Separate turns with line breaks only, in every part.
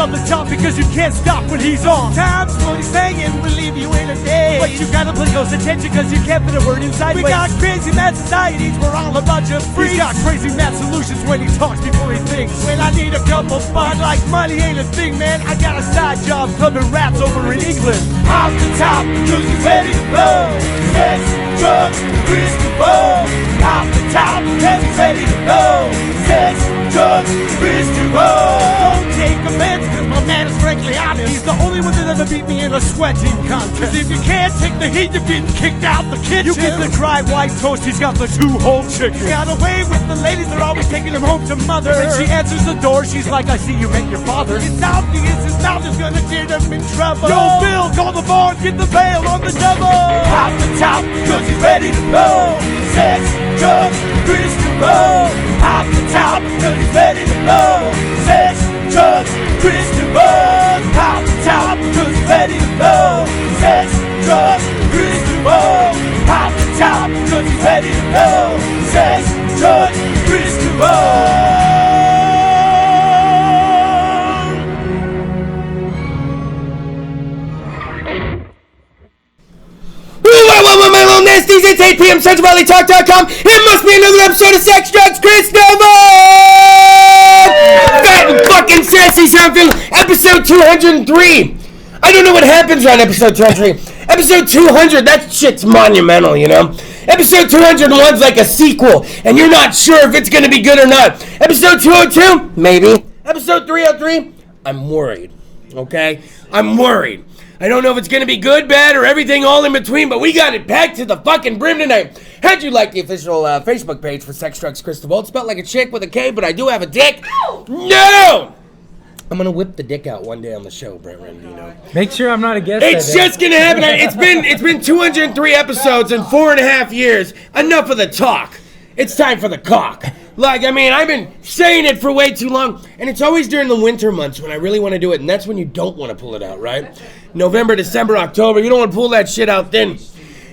On the top because you can't stop when he's on. Times when he's banging will leave you in a day. But you gotta pay close attention because you can't put a word inside. We got crazy mad societies, we're all a bunch of freaks. He's got crazy mad solutions when he talks before he thinks. When I need a couple fun, like money ain't a thing, man. I got a side job clubbing rats over in England. Off the top, cause he's ready to blow. Sex, drugs, Kris DeVold. Off the top, cause he's ready to blow. Sex, drugs, Kris DeVold. Don't take offense, cause my man is frankly honest. He's the only one that ever beat me in a sweating contest. Cause if you can't take the heat, you're getting kicked out the kitchen. You get the dry white toast, he's got the 2-whole chicken. Got away with the ladies, they're always taking him home to mother. When she answers the door, she's like, I see you met your father. It's obvious his mouth is gonna get him in trouble. Yo, Bill, call the bar and get the bail on the double. Off the top, cause he's ready to blow. Sex, drugs, Kris DeVold. Off the top, cause he's ready to blow. Sex, drugs, Kris DeVold. Off the top, cause he's ready to blow. Sex, drugs, Kris DeVold. Off the top, cause he's ready to blow. Sex, drugs, Kris DeVold.
My little nasties, it's 8 p.m. CentralValleyTalk.com. It must be another episode of Sex, Drugs, Kris DeVold! Fat and fucking sassy sounding episode 203. I don't know what happens on episode 203. Episode 200, that shit's monumental, you know? Episode 201's like a sequel, and you're not sure if it's gonna be good or not. Episode 202, maybe. Episode 303, I'm worried, okay? I'm worried. I don't know if it's going to be good, bad, or everything all in between, but we got it packed to the fucking brim tonight. How'd you like the official Facebook page for Sex, Drugs, Kris DeVold? Spelled like a chick with a K, but I do have a dick. Ow! No! I'm going to whip the dick out one day on the show, Brent Rendino.
Make sure I'm not a guest.
It's just going to happen. It's been 203 episodes in 4.5 years. Enough of the talk. It's time for the cock. Like, I mean, I've been saying it for way too long, and it's always during the winter months when I really want to do it, and that's when you don't want to pull it out, right? November, December, October, you don't want to pull that shit out then.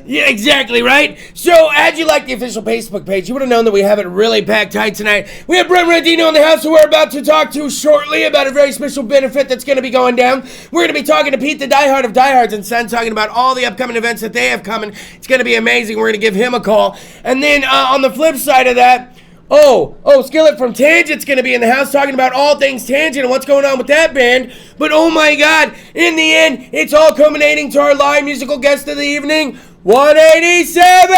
Yeah, exactly, right? So, how'd you like the official Facebook page? You would have known that we have it really packed tight tonight. We have Brent Rendino in the house who we're about to talk to shortly about a very special benefit that's going to be going down. We're going to be talking to Pete, the diehard of Diehards and Son, talking about all the upcoming events that they have coming. It's going to be amazing. We're going to give him a call. And then, on the flip side of that, Skillet from Tangent's going to be in the house talking about all things Tangent and what's going on with that band. But oh my God, in the end, it's all culminating to our live musical guest of the evening, 187!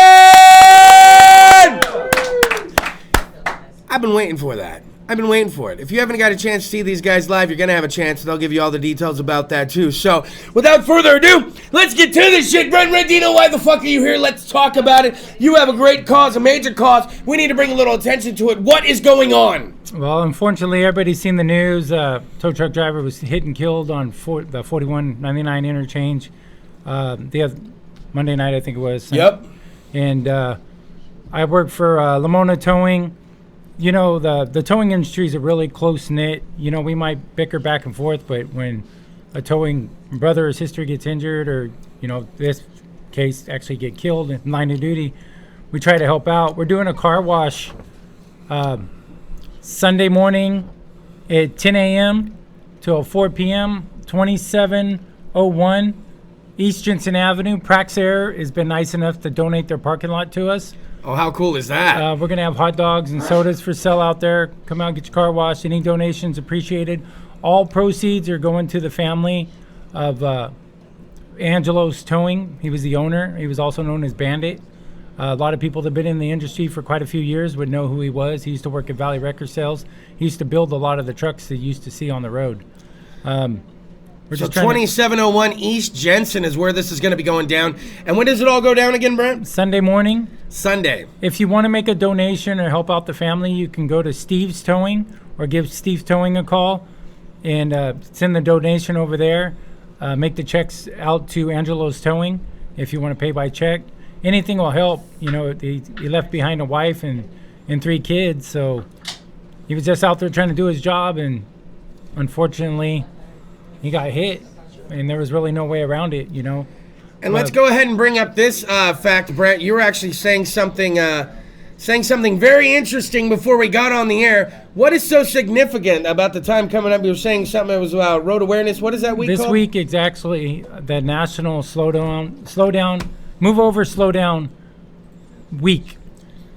I've been waiting for that. I've been waiting for it. If you haven't got a chance to see these guys live, you're going to have a chance. They'll give you all the details about that too. So, without further ado, let's get to this shit. Brent Rendino, why the fuck are you here? Let's talk about it. You have a great cause, a major cause. We need to bring a little attention to it. What is going on?
Well, unfortunately, everybody's seen the news. Tow truck driver was hit and killed on the 4199 interchange the other Monday night, I think it was.
Yep.
And I work for Lamona Towing. You know, the towing industry is a really close-knit. You know, we might bicker back and forth, but when a towing brother or sister gets injured or, you know, this case actually get killed in line of duty, we try to help out. We're doing a car wash Sunday morning at 10 a.m. till 4 p.m., 2701 East Jensen Avenue. Praxair has been nice enough to donate their parking lot to us.
Oh, how cool is that?
We're going to have hot dogs and sodas for sale out there. Come out and get your car washed. Any donations appreciated. All proceeds are going to the family of Angelo's Towing. He was the owner. He was also known as Bandit. A lot of people that have been in the industry for quite a few years would know who he was. He used to work at Valley Record Sales. He used to build a lot of the trucks that you used to see on the road.
So 2701 East Jensen is where this is going to be going down. And when does it all go down again, Brent?
Sunday morning.
Sunday.
If you want to make a donation or help out the family, you can go to Steve's Towing or give Steve's Towing a call and send the donation over there. Make the checks out to Angelo's Towing if you want to pay by check. Anything will help. You know, he left behind a wife and 3 kids, so he was just out there trying to do his job, and unfortunately, he got hit, and there was really no way around it, you know.
And let's go ahead and bring up this fact, Brett. You were actually saying something very interesting before we got on the air. What is so significant about the time coming up? You were saying something that was road awareness. What is that week
This
called?
week is actually the National Slow Down, Move Over, Slow Down Week.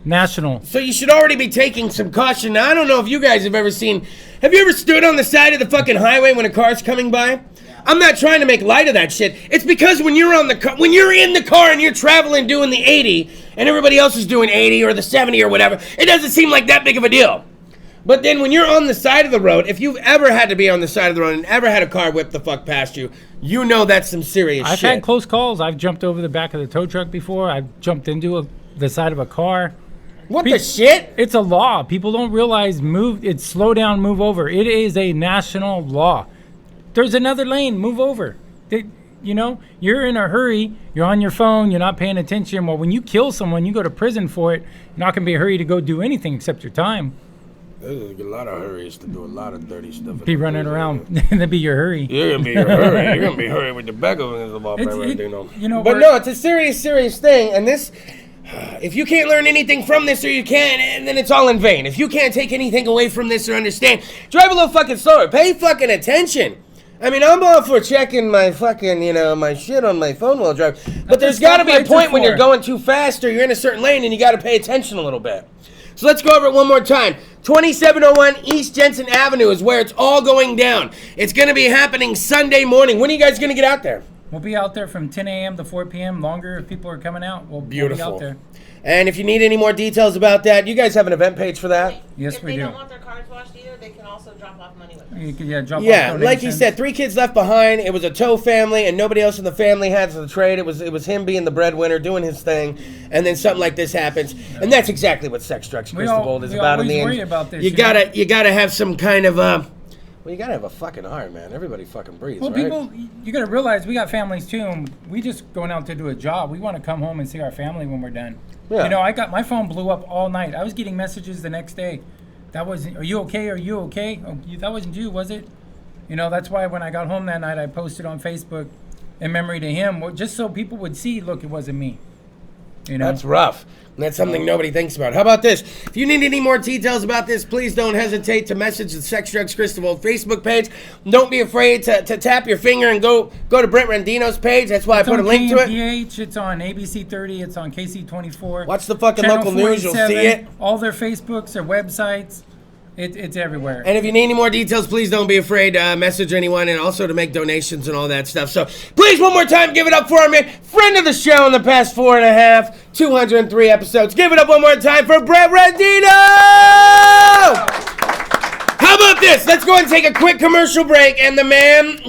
National.
So you should already be taking some caution. Now, I don't know if you guys have ever stood on the side of the fucking highway when a car's coming by? I'm not trying to make light of that shit. It's because when you're in the car and you're traveling doing the 80 and everybody else is doing 80 or the 70 or whatever, it doesn't seem like that big of a deal. But then when you're on the side of the road, if you've ever had to be on the side of the road and ever had a car whip the fuck past you, you know that's some serious shit.
I've had close calls. I've jumped over the back of the tow truck before. I've jumped into the side of a car.
What the shit?
It's a law. People don't realize it's slow down, move over. It is a national law. There's another lane, move over. You know, you're in a hurry, you're on your phone, you're not paying attention. Well, when you kill someone, you go to prison for it. You're not going to be in a hurry to go do anything except your time.
There's a lot of hurries to do a lot of dirty stuff.
Be running around, and that'd be your hurry.
You're going to be in a hurry. You're going to be hurrying with the back of it.
You know,
but no, it's a serious thing. And this, if you can't learn anything from this, or you can't, and then it's all in vain. If you can't take anything away from this or understand, drive a little fucking slower. Pay fucking attention. I mean, I'm all for checking my fucking, my shit on my phone while I drive. But there's got to be a point when you're going too fast or you're in a certain lane and you got to pay attention a little bit. So let's go over it one more time. 2701 East Jensen Avenue is where it's all going down. It's going to be happening Sunday morning. When are you guys going to get out there?
We'll be out there from 10 a.m. to 4 p.m. Longer if people are coming out. We'll be out there.
And if you need any more details about that, you guys have an event page for that?
Yes, we do.
If they don't want their cars washed either, they can also drop off money with us.
You can, drop off
like he said, 3 kids left behind. It was a tow family, and nobody else in the family had the trade. It was him being the breadwinner, doing his thing, and then something like this happens. And that's exactly what Sex, Drugs, Kris DeVold is about in the end.
We always worry about this.
You gotta have some kind of well, you gotta have a fucking heart, man. Everybody fucking breathes,
well,
right?
people, you gotta realize we got families too, and we just going out to do a job. We want to come home and see our family when we're done.
Yeah.
You know, my phone blew up all night. I was getting messages the next day. That wasn't, are you okay? Are you okay? Oh, that wasn't you, was it? You know, that's why when I got home that night, I posted on Facebook in memory to him, just so people would see, look, it wasn't me. You know?
That's rough. And that's something nobody thinks about. How about this? If you need any more details about this, please don't hesitate to message the Sex, Drugs, Kris DeVold Facebook page. Don't be afraid to tap your finger and go to Brent Rendino's page. That's why I put a link to it.
It's on ABC 30. It's on KC24.
Watch the fucking
Channel
local news. You'll see
47,
it.
All their Facebooks, their websites. It's everywhere.
And if you need any more details, please don't be afraid to message anyone, and also to make donations and all that stuff. So please, one more time, give it up for our man, friend of the show in the past 4.5, 203 episodes. Give it up one more time for Brent Rendino! How about this? Let's go ahead and take a quick commercial break, and the man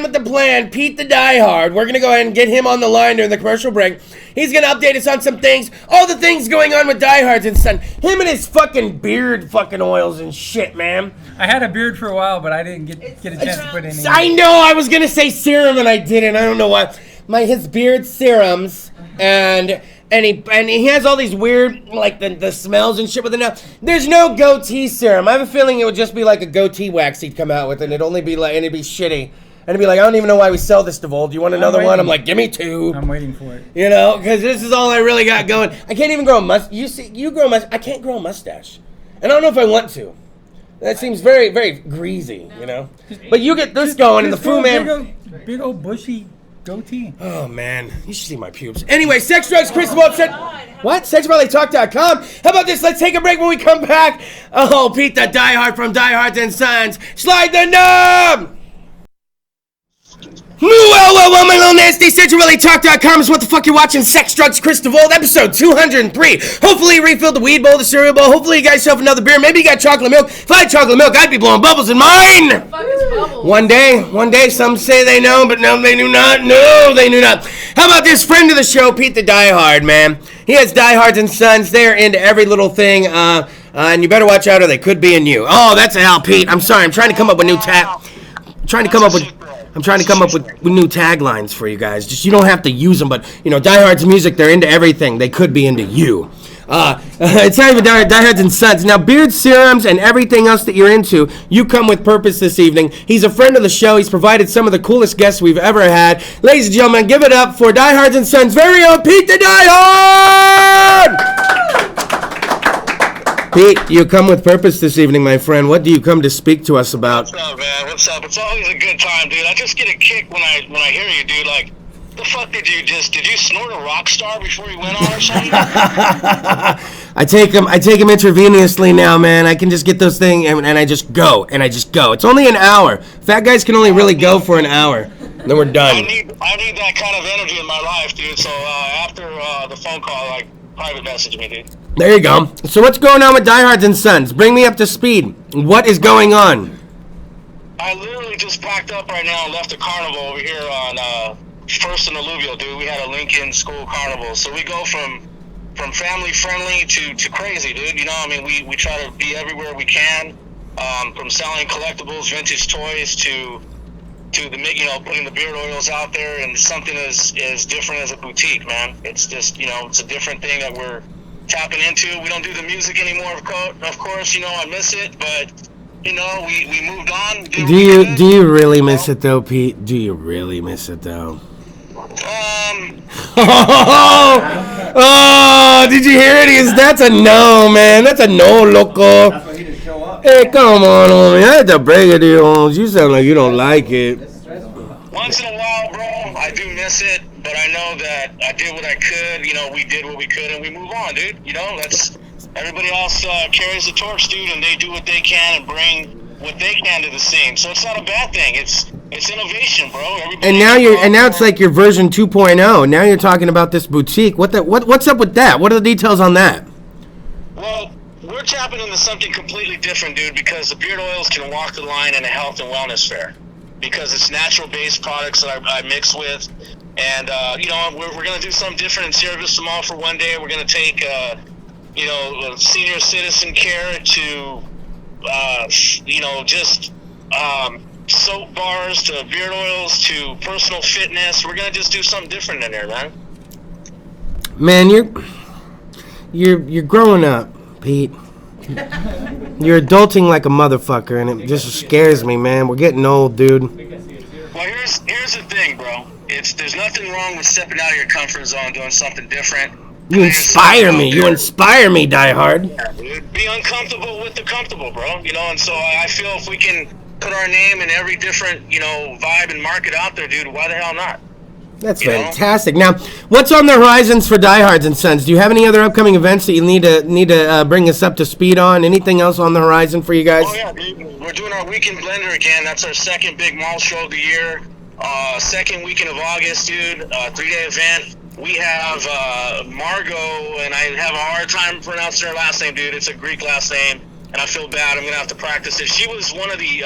with the plan, Pete the Diehard, we're going to go ahead and get him on the line during the commercial break. He's going to update us on some things, all the things going on with Diehards and Son. Him and his fucking beard fucking oils and shit, man.
I had a beard for a while, but I didn't get a chance to put any.
I know, I was going to say serum and I didn't. I don't know why. His beard serums, and he has all these weird, like, the smells and shit with it now. There's no goatee serum. I have a feeling it would just be like a goatee wax he'd come out with, and it'd only be like, and it'd be shitty. And it'd be like, I don't even know why we sell this, DeVold. Do you want another one? I'm like, give me 2.
I'm waiting for it.
You know, because this is all I really got going. I can't even grow a mustache. You grow a mustache. I can't grow a mustache. And I don't know if I want to. That seems very, very greasy, you know. But you get this going, and the Fu Man.
Big old bushy goatee.
Oh, man. You should see my pubes. Anyway, Sex, Drugs, Kris DeVold said. What? SexRallyTalk.com. How about this? Let's take a break when we come back. Oh, Pete the Diehard from Diehards and Sons. Slide the knob! Well, my little nasty. SexRallyTalk.com is what the fuck you're watching. Sex, Drugs, Kris DeVold, episode 203. Hopefully you refilled the weed bowl, the cereal bowl. Hopefully you got yourself another beer. Maybe you got chocolate milk. If I had chocolate milk, I'd be blowing bubbles in mine.
What the fuck is bubbles?
One day, some say they know, but no, they do not. No, they do not. How about this friend of the show, Pete the Diehard, man? He has Diehards and Sons. They're into every little thing, and you better watch out or they could be in you. Oh, that's Al, Pete. I'm sorry. I'm trying to come up with new I'm trying to come up with new taglines for you guys. Just, you don't have to use them, but, Diehards music, they're into everything. They could be into you. It's time for Diehards and Sons. Now, beard serums and everything else that you're into, you come with purpose this evening. He's a friend of the show. He's provided some of the coolest guests we've ever had. Ladies and gentlemen, give it up for Diehards and Sons' very own Pete the Diehard! Pete, you come with purpose this evening, my friend. What do you come to speak to us about?
What's up, man? What's up? It's always a good time, dude. I just get a kick when I hear you, dude. Like, the fuck did you snort a rock star before you went on or something?
I take them intravenously now, man. I can just get those things and I just go. It's only an hour. Fat guys can only really go for an hour. Then we're done.
I need that kind of energy in my life, dude. So after the phone call, like, private message me, dude.
There you go. So what's going on with Diehards and Sons? Bring me up to speed. What is going on?
I literally just packed up right now and left a carnival over here on First and Alluvial, dude. We had a Lincoln School Carnival. So we go from family friendly to crazy, dude. You know, I mean, we try to be everywhere we can. From selling collectibles, vintage toys to the, you know, putting the beard oils out there, and something as different as a boutique, man. It's just, you know, it's a different thing that we're tapping into. We don't do the music anymore, of course, you know, I miss it, but, you know, we moved on.
Do you really miss it though, Pete? Do you really miss it though? Oh, did you hear it? That's a no, man. That's a no, loco.
That's why he didn't show up.
Hey, come on, homie. I had to break it to you, Holmes. You sound like you don't like it.
Once in a while, bro, I do miss it, but I know that I did what I could. You know, we did what we could, and we move on, dude. You know, that's everybody else carries the torch, dude, and they do what they can and bring what they can to the scene. So it's not a bad thing. It's innovation, bro.
And now it's like your version 2.0. Now you're talking about this boutique. What's up with that? What are the details on that?
Well, we're tapping into something completely different, dude, because the beard oils can walk the line in a health and wellness fair. Because it's natural-based products that I mix with, and you know, we're gonna do something different and service them all for one day. We're gonna take you know, senior citizen care to you know, just soap bars to beard oils to personal fitness. We're gonna just do something different in there, man.
Man, you're growing up, Pete. You're adulting like a motherfucker, and it just scares me, man. We're getting old, dude.
Well, here's the thing, bro. There's nothing wrong with stepping out of your comfort zone, doing something different.
You inspire me. You inspire me, diehard.
Yeah, dude. Be uncomfortable with the comfortable, bro. You know, and so I feel if we can put our name in every different, you know, vibe and market out there, dude, why the hell not?
That's fantastic. Now, what's on the horizons for Diehards and Sons? Do you have any other upcoming events that you need to bring us up to speed on? Anything else on the horizon for you guys?
Oh yeah, dude. We're doing our Weekend Blender again. That's our second big mall show of the year. Second weekend of August, dude. 3-day event. We have Margot, and I have a hard time pronouncing her last name, dude. It's a Greek last name, and I feel bad. I'm gonna have to practice it. She was one of the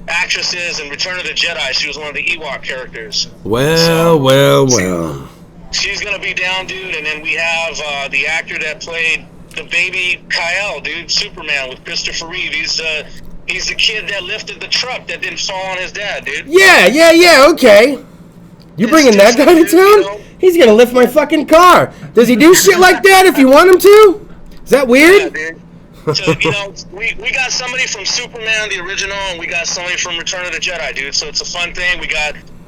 actresses in Return of the Jedi. She was one of the Ewok characters.
Well.
She's gonna be down, dude. And then we have the actor that played the baby Kyle, dude, Superman, with Christopher Reeve. He's the kid that lifted the truck that didn't fall on his dad, dude.
Yeah, okay. You bringing that guy to town? He's gonna lift my fucking car. Does he do shit like that if you want him to? Is that weird?
Yeah, dude. So, you know, we got somebody from Superman, the original, and we got somebody from Return of the Jedi, dude. So it's a fun thing.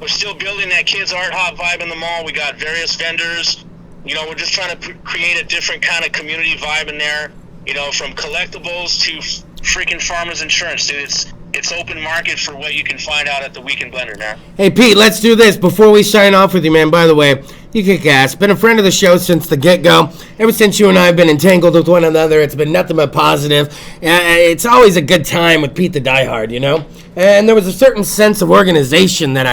We're still building that kids art hop vibe in the mall. We got various vendors. You know, we're just trying to create a different kind of community vibe in there. You know, from collectibles to freaking farmers insurance, dude. It's open market for what you can find out at the Weekend Blender, man.
Hey, Pete, let's do this before we sign off with you, man. By the way, you kick ass. Been a friend of the show since the get-go. Ever since you and I have been entangled with one another, it's been nothing but positive. It's always a good time with Pete the Diehard, you know? And there was a certain sense of organization that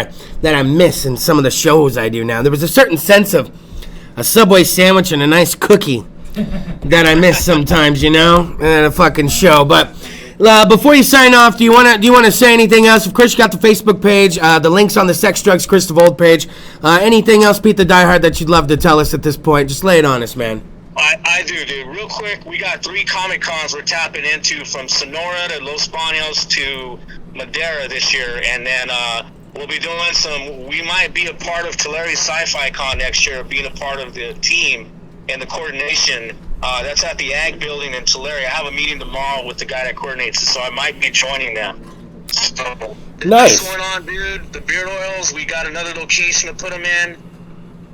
I miss in some of the shows I do now. There was a certain sense of a Subway sandwich and a nice cookie that I miss sometimes, you know? And a fucking show, but... before you sign off, do you want to say anything else? Of course, you got the Facebook page, the links on the Sex Drugs Kris DeVold page. Anything else, Pete the Diehard, that you'd love to tell us at this point? Just lay it on us, man.
I do, dude. Real quick, we got 3 Comic Cons we're tapping into, from Sonora to Los Banos to Madera this year, and then we'll be doing we might be a part of Tulare Sci-Fi Con next year, being a part of the team and the coordination That's at the Ag Building in Tulare. I have a meeting tomorrow with the guy that coordinates it, so I might be joining them. So,
Nice.
what's going on, dude? The beard oils, we got another location to put them in.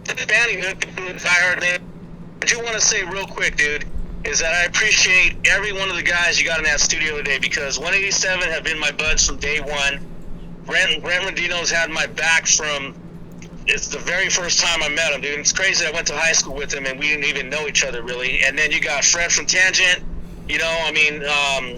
The banding, I do want to say real quick, dude, is that I appreciate every one of the guys you got in that studio today, because 187 have been my buds from day one. Brent Rendino's had my back from, it's the very first time I met him, dude. It's crazy. I went to high school with him and we didn't even know each other really. And then you got Fred from Tangent. You know, I mean,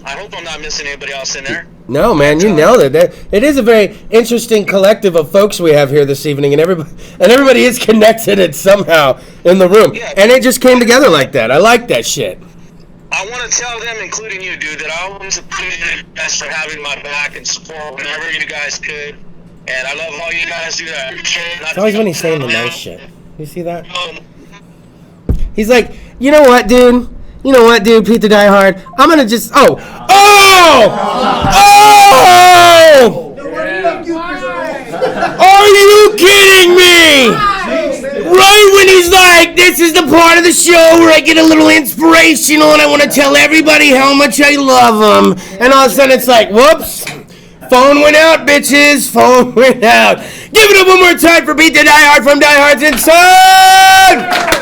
I hope I'm not missing anybody else in there.
No, man, you nailed it. It is a very interesting collective of folks we have here this evening, and everybody is connected somehow in the room.
Yeah.
And it just came together like that. I like that shit.
I want to tell them, including you, dude, that I always appreciate you guys for having my back and support whenever you guys could. And I love all you guys do that.
It's always when he's saying the nice shit. You see that? He's like, you know what, dude? Pete the Die Hard. I'm gonna just. Oh! Are you kidding me? Right when he's like, this is the part of the show where I get a little inspirational and I want to tell everybody how much I love them. And all of a sudden it's like, whoops. Phone went out, bitches. Phone went out. Give it up one more time for Pete the Die Hard from Die Hard's Inside.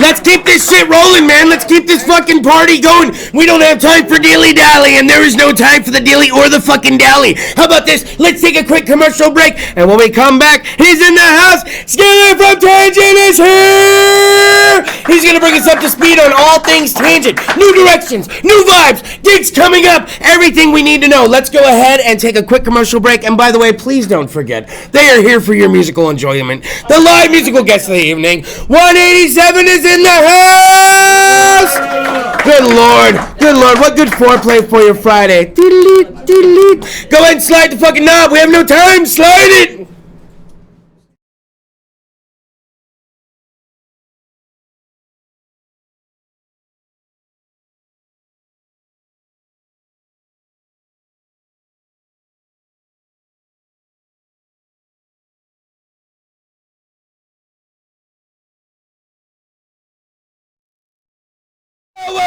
Let's keep this shit rolling, man. Let's keep this fucking party going. We don't have time for dilly-dally, and there is no time for the dilly or the fucking dally. How about this? Let's take a quick commercial break, and when we come back, he's in the house. Skillet from Tangent is here. He's going to bring us up to speed on all things Tangent. New directions, new vibes, gigs coming up, everything we need to know. Let's go ahead and take a quick commercial break. And by the way, please don't forget, they are here for your musical enjoyment. The live musical guest of the evening, 187 is in the house! Good Lord, what good foreplay for your Friday. Go ahead and slide the fucking knob, we have no time, slide it!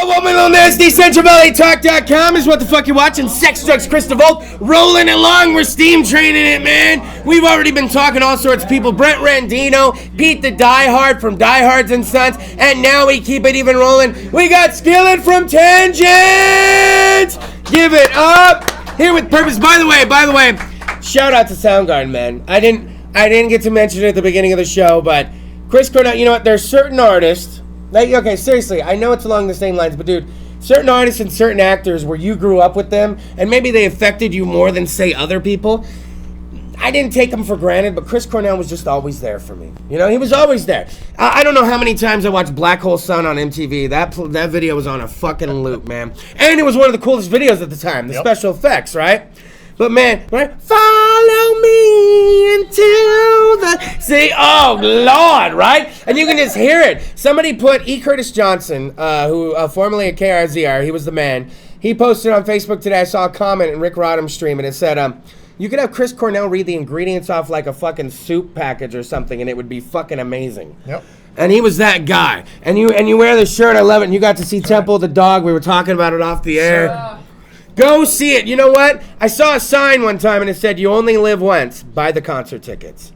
Woman on this, DecentralValleyTalk.com is what the fuck you're watching. Sex, drugs, Kris DeVold, rolling along. We're steam training it, man. We've already been talking all sorts of people. Brent Rendino, Pete the Die Hard from Die Hards and Sons, and now we keep it even rolling. We got Skillet from Tangent. Give it up. Here with purpose. By the way, shout out to Soundgarden, man. I didn't get to mention it at the beginning of the show, but Chris Cornell. You know what? There's certain artists. Like, okay, seriously, I know it's along the same lines, but dude, certain artists and certain actors where you grew up with them, and maybe they affected you more than, say, other people. I didn't take them for granted, but Chris Cornell was just always there for me. You know, he was always there. I don't know how many times I watched Black Hole Sun on MTV. That video was on a fucking loop, man. And it was one of the coolest videos at the time, the special effects, right? But man, right? Follow me into the see. Oh Lord, right? And you can just hear it. Somebody put E. Curtis Johnson, who formerly at KRZR, he was the man. He posted on Facebook today. I saw a comment in Rick Rodham's stream, and it said, "You could have Chris Cornell read the ingredients off like a fucking soup package or something, and it would be fucking amazing."
Yep.
And he was that guy. And you wear the shirt. I love it. And you got to see Temple the dog. We were talking about it off the air. Go see it. You know what? I saw a sign one time and it said, "You only live once. Buy the concert tickets."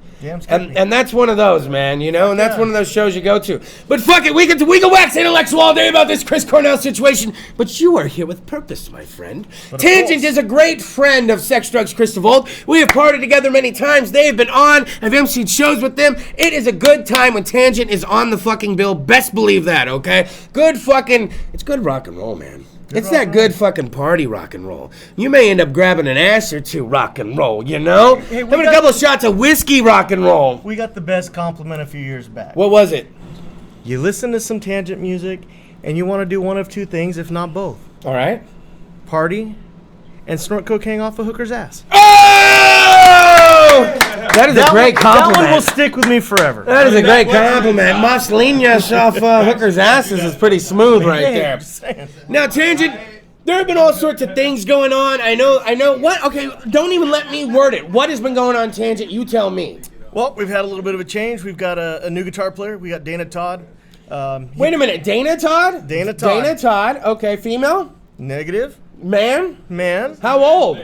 And that's one of those, man, you know, and that's one of those shows you go to. But fuck it, we can wax intellectual all day about this Chris Cornell situation, but you are here with purpose, my friend. Tangent is a great friend of Sex, Drugs, Kris DeVold. We have partied together many times. They have been on. I've emceed shows with them. It is a good time when Tangent is on the fucking bill. Best believe that, okay? It's good rock and roll, man. It's that good fucking party rock and roll. You may end up grabbing an ass or two rock and roll, you know? Having a couple of shots of whiskey rock and roll.
We got the best compliment a few years back.
What was it?
You listen to some Tangent music, and you want to do one of two things, if not both.
All right.
Party and snort cocaine off a hooker's ass.
Oh! That is a great compliment.
That one will stick with me forever.
That is a great compliment. Maslinas off hookers' asses is pretty smooth right there. Now, Tangent, there have been all sorts of things going on. I know. What? Okay, don't even let me word it. What has been going on, Tangent? You tell me.
Well, we've had a little bit of a change. We've got a new guitar player. We got Dana Todd.
Wait a minute, Dana Todd?
Dana Todd.
Dana Todd. Okay, female?
Negative.
Man?
Man.
How old?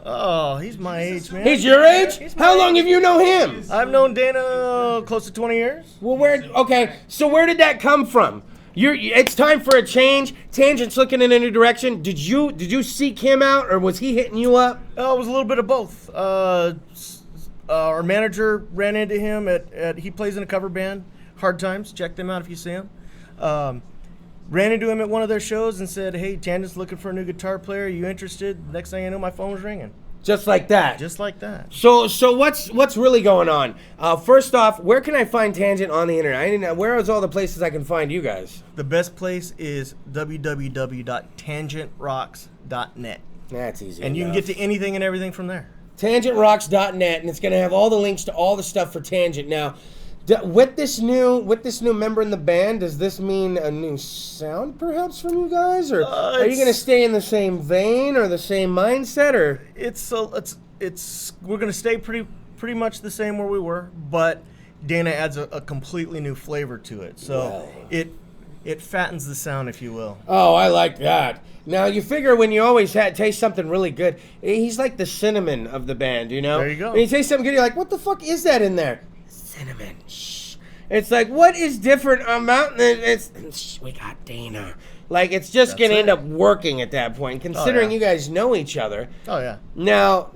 Oh, he's my age, man.
He's your age?
He's my
How
age.
long have you known him?
I've known Dana close to 20 years.
Well, so where did that come from? It's time for a change. Tangent's looking in a new direction. Did you seek him out, or was he hitting you up?
It was a little bit of both. Our manager ran into him he plays in a cover band, Hard Times. Check them out if you see him. Ran into him at one of their shows and said, "Hey, Tangent's looking for a new guitar player. Are you interested?" Next thing I know, my phone was ringing.
Just like that.
Just like that.
So what's really going on? First off, where can I find Tangent on the internet? Where is all the places I can find you guys?
The best place is www.tangentrocks.net.
That's easy.
And you can get to anything and everything from there.
TangentRocks.net, and it's going to have all the links to all the stuff for Tangent. Now, with this new member in the band, does this mean a new sound perhaps from you guys, or are you going to stay in the same vein or the same mindset, or
we're going to stay pretty much the same where we were, but Dana adds a completely new flavor to it. So it fattens the sound, if you will.
Oh, I like that. Now, you figure when you always taste something really good, he's like the cinnamon of the band, you know?
There you go.
When you taste something good, you're like, what the fuck is that in there? Cinnamon. Shh. It's like, what is different about this? Shh, we got Dana. Like, it's just going to end up working at that point, considering you guys know each other.
Oh, yeah.
Now,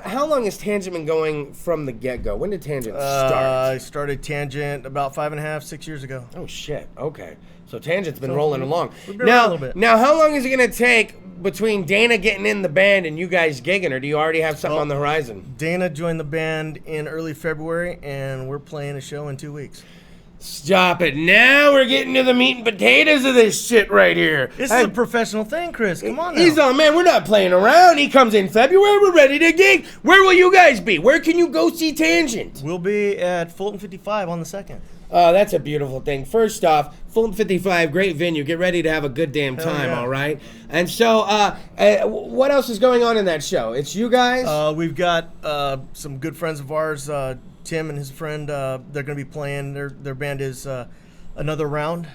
how long has Tangent been going from the get-go? When did Tangent start?
I started Tangent about 5.5, 6 years ago.
Oh, shit. Okay. So Tangent's been rolling along.
We've been around a little bit.
Now, how long is it going to take between Dana getting in the band and you guys gigging, or do you already have something on the horizon?
Dana joined the band in early February, and we're playing a show in 2 weeks.
Stop it. Now we're getting to the meat and potatoes of this shit right here.
This is a professional thing, Chris. Come on now.
He's on, man. We're not playing around. He comes in February. We're ready to gig. Where will you guys be? Where can you go see Tangent?
We'll be at Fulton 55 on the 2nd.
Oh, that's a beautiful thing. First off, Fulton 55, great venue. Get ready to have a good damn time,
yeah.
all right? And so, what else is going on in that show? It's you guys?
We've got some good friends of ours, Tim and his friend. They're going to be playing. Their band is Another Round.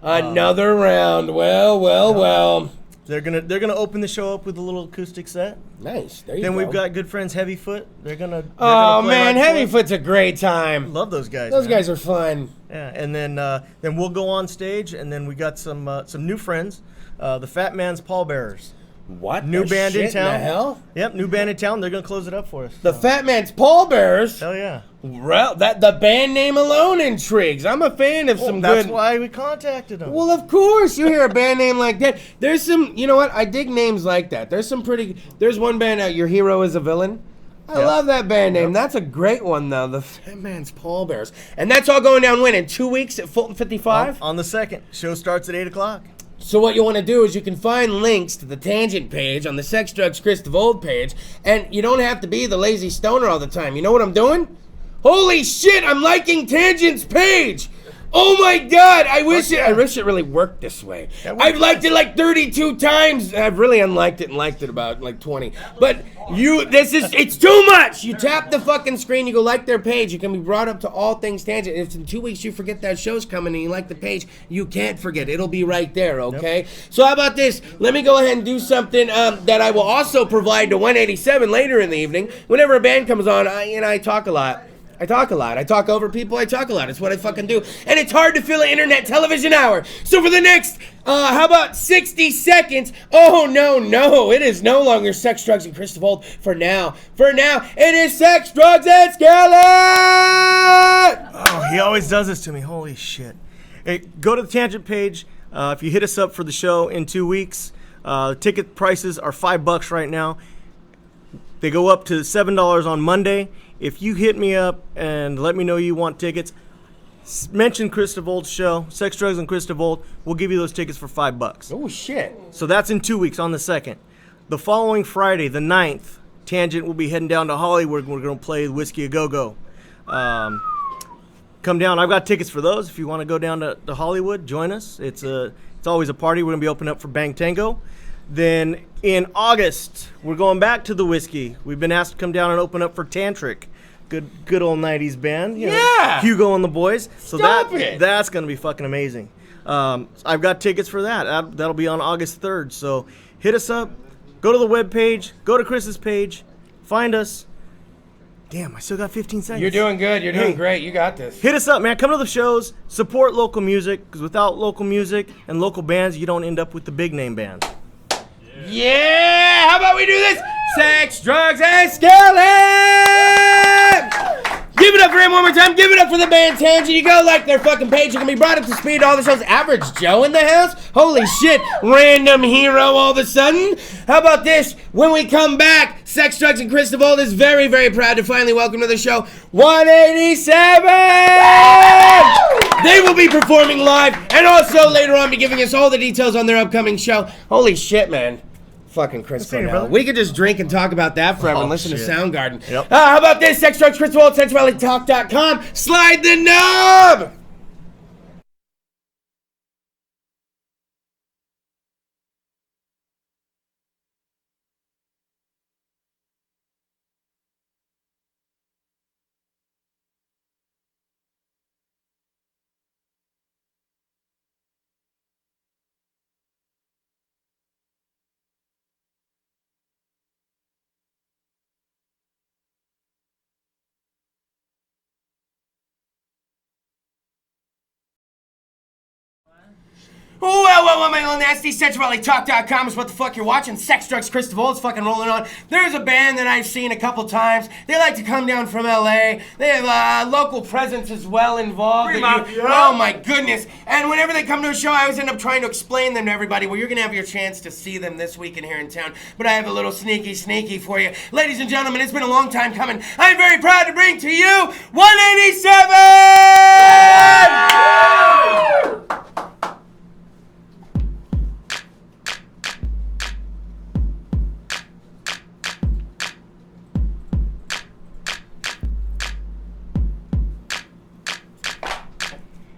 Another round. Well.
They're gonna open the show up with a little acoustic set.
Nice. There you
Then
go.
we've got good friends Heavyfoot. They're gonna
Oh
play
man,
right
Heavyfoot's a great time.
Love those guys.
Those
man.
guys are fun.
Yeah, and then we'll go on stage, and then we got some new friends, the Fat Man's Pallbearers.
What?
New
the
band
shit
in town.
The hell?
Yep, new band in town. They're gonna close it up for us.
The Fat Man's Pallbearers.
Hell yeah.
Well, the band name alone intrigues. I'm a fan of some
That's
good.
why we contacted them.
Well, of course, you hear a band name like that. There's some, you know what? I dig names like that. There's one band, Your Hero is a Villain. I love that band name. That's a great one, though. The Fat Man's Pallbearers. And that's all going down when? In 2 weeks at Fulton 55?
On the 2nd. Show starts at 8 o'clock.
So what you want to do is you can find links to the Tangent page on the Sex Drugs Kris DeVold page, and you don't have to be the lazy stoner all the time. You know what I'm doing? Holy shit, I'm liking Tangent's page! Oh my god, I wish it really worked this way. I've liked it like 32 times. I've really unliked it and liked it about like 20. But it's too much. You tap the fucking screen, you go like their page, you can be brought up to all things Tangent. If in 2 weeks you forget that show's coming and you like the page, you can't forget. It'll be right there, okay? Yep. So how about this? Let me go ahead and do something that I will also provide to 187 later in the evening. Whenever a band comes on, I talk a lot. I talk a lot. I talk over people. I talk a lot. It's what I fucking do. And it's hard to fill an internet television hour. So for the next, how about 60 seconds? Oh, no. It is no longer Sex, Drugs, and Kris DeVold. For now, it is Sex, Drugs, and Scarlet!
Oh, he always does this to me. Holy shit. Hey, go to the Tangent page. If you hit us up for the show in 2 weeks, ticket prices are $5 right now. They go up to $7 on Monday. If you hit me up and let me know you want tickets, mention Kris DeVold's show, Sex, Drugs, and Kris DeVold. We'll give you those tickets for $5.
Oh, shit.
So that's in 2 weeks on the 2nd. The following Friday, the 9th, Tangent will be heading down to Hollywood. We're going to play Whiskey A Go-Go. Come down. I've got tickets for those. If you want to go down to Hollywood, join us. It's always a party. We're going to be opening up for Bang Tango. Then in August, we're going back to the Whiskey. We've been asked to come down and open up for Tantric. good old 90s band. You know,
Yeah.
Hugo and the boys. So
Stop it.
that's going to be fucking amazing. I've got tickets for that. That'll be on August 3rd. So hit us up. Go to the webpage. Go to Kris's page. Find us. Damn, I still got 15 seconds.
You're doing good. You're doing
Hey.
great. You got this.
Hit us up, man. Come to the shows. Support local music, because without local music and local bands, you don't end up with the big name bands.
Yeah! How about we do this? Sex, drugs, and skeleton! Give it up for him one more time. Give it up for the band Tangent. You go like their fucking page. You can be brought up to speed to all the shows. Average Joe in the house? Holy shit. Random hero all of a sudden. How about this? When we come back, Sex, Drugs, and Kris DeVold is very, very proud to finally welcome to the show 187! They will be performing live and also later on be giving us all the details on their upcoming show. Holy shit, man. Fucking Chris
see you,
Cornell.
brother.
We could just drink and talk about that forever and listen
shit.
to Soundgarden.
Yep.
How about this? Sex, Drugs, Kris DeVold, SexualityTalk.com. Slide the knob! Well, my little nasty SexualityTalk.com is what the fuck you're watching. Sex, Drugs, Kris DeVold's fucking rolling on. There's a band that I've seen a couple times. They like to come down from LA. They have local presence as well involved. Oh my goodness. And whenever they come to a show, I always end up trying to explain them to everybody. Well, you're going to have your chance to see them this weekend here in town. But I have a little sneaky for you. Ladies and gentlemen, it's been a long time coming. I'm very proud to bring to you 187!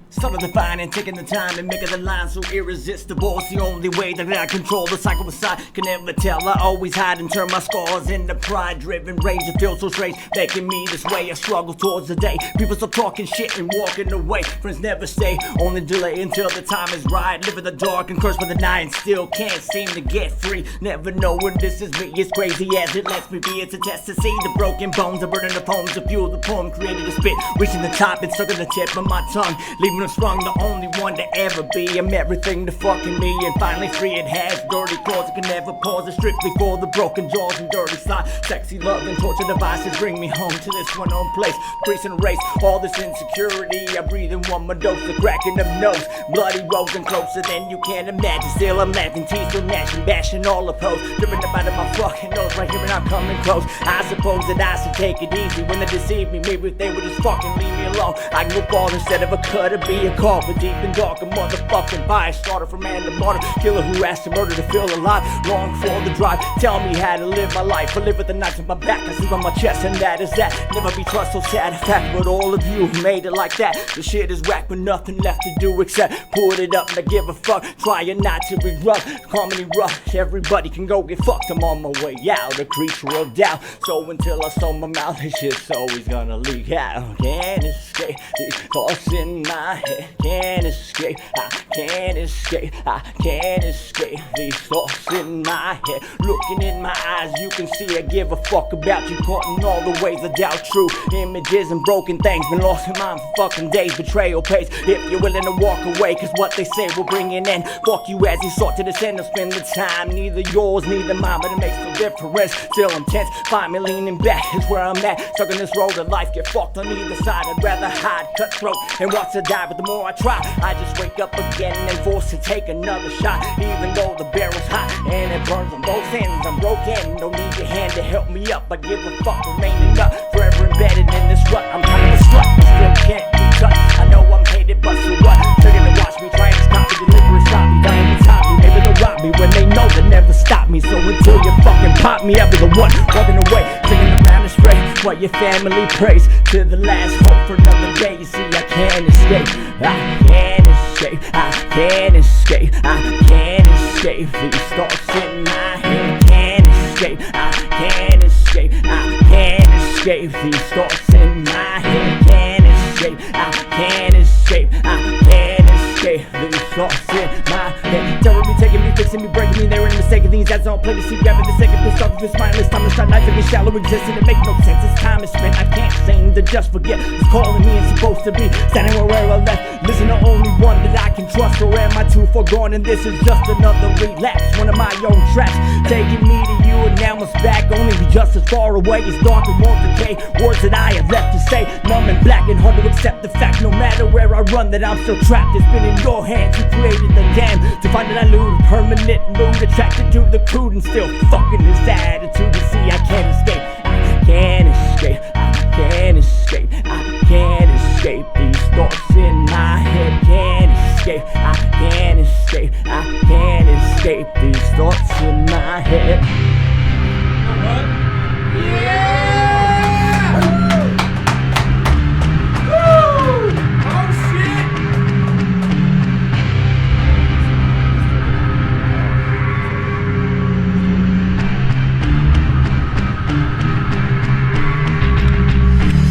Subtle defining, taking the time and making the line so irresistible. It's the only way that I control the cycle inside. Can never tell, I always hide and turn my scars into pride-driven rage. It feels so strange, making me this way. I struggle towards the day people stop talking shit and walking away. Friends never stay, only delay until the time is right. Live in the dark and cursed by the night and still can't seem to get free. Never knowing this is me, as crazy as it lets me be. It's a test to see the broken bones, the burden of poems, to fuel the poem created to spit. Reaching the top and stuck on the tip of my tongue, leaving them strong, the only one to ever be. I'm everything to fucking me, and finally free. It has dirty claws, it can never pause. It's strictly for the broken jaws and dirty side. Sexy love and torture devices bring me home to this one home place. Grease and erase all this insecurity. I breathe in one more dose, the cracking of nose. Bloody rolling closer than you can imagine. Still I'm laughing, teeth still gnashing, bashing all opposed. Dripping up out of my fucking nose right here and I'm coming close. I suppose that I should take it easy when they deceive me. Maybe if they would just fucking leave me alone, I can go fall instead of a cut or be a call. But deep and dark, a motherfucking bias starter from man to martyr. Killer who asked to murder to feel alive. Long for the drive, tell me how to live my life. I live with the knife in my back, I sleep on my chest, and that is that. Never be trust so sad in fact, but all of you who made it like that. The shit is whack, but nothing left to do except put it up and I give a fuck. Trying not to be rough, comedy rough. Everybody can go get fucked. I'm on my way out, a creature of doubt. So until I stole my mouth, this shit's always gonna leak out. Can't escape these thoughts in my head. Can't escape, I can't escape, I can't escape these thoughts in my head. Looking in my eyes, you can see I give a fuck about you. Caught in all the ways I doubt true images and broken things. Been lost in mind for fucking days. Betrayal pays if you're willing to walk away, cause what they say will bring an end. Fuck you as he sought to descend and spend the time. Neither yours, neither mine, but it makes no difference. Still intense, find me leaning back is where I'm at. Stuck in this road of life, get fucked on either side. I'd rather hide, cut throat, and watch her die. But the more I try, I just wake up again and forced to take another shot. Even though the barrel's hot and it burns on both ends, I'm broken, don't need your hand to help me up. I give a fuck, remaining up, forever embedded in this rut. I'm kind of a slut, but still can't be touched. I know I'm hated, but so what? They're gonna watch me try and stop me, deliberate stop me, dying to top me. Maybe they'll rob me when they know they never stop me. So until you fucking pop me, I'll be the one walking away, taking the man astray while your family prays to the last hope for another day. You see, I can't escape, I can't escape, I can't escape, I can't escape these thoughts in my head. Can't escape, I can't escape, I can't escape. escape these thoughts in my head. Can't escape, I can't escape, I can't escape these thoughts in my head. Telling me, taking me, fixing me, breaking me, they're in mistaken things. That's all play to see, grabbing the second pissed off of this mindless time to start life in this shallow existence. It makes no sense, this time is spent. I can't seem to just forget it's calling me and supposed to be standing where I left. Listen to only one that I can trust, or am I too far gone? And this is just another relapse, one of my own tracks, taking me to you, and now it's back. Only be just as far away as dark and won't decay. Words that I have left to say, numb and black and hard to accept the fact. No matter where I run, that I'm still trapped. It's been in your hands, you created the game to find that I lose permanent mood, attracted to the crude and still fucking this attitude. To see I can't escape, I can't escape, I can't escape, I can't escape these thoughts in my head. Can't escape, I can't escape, I can't escape these thoughts in my head.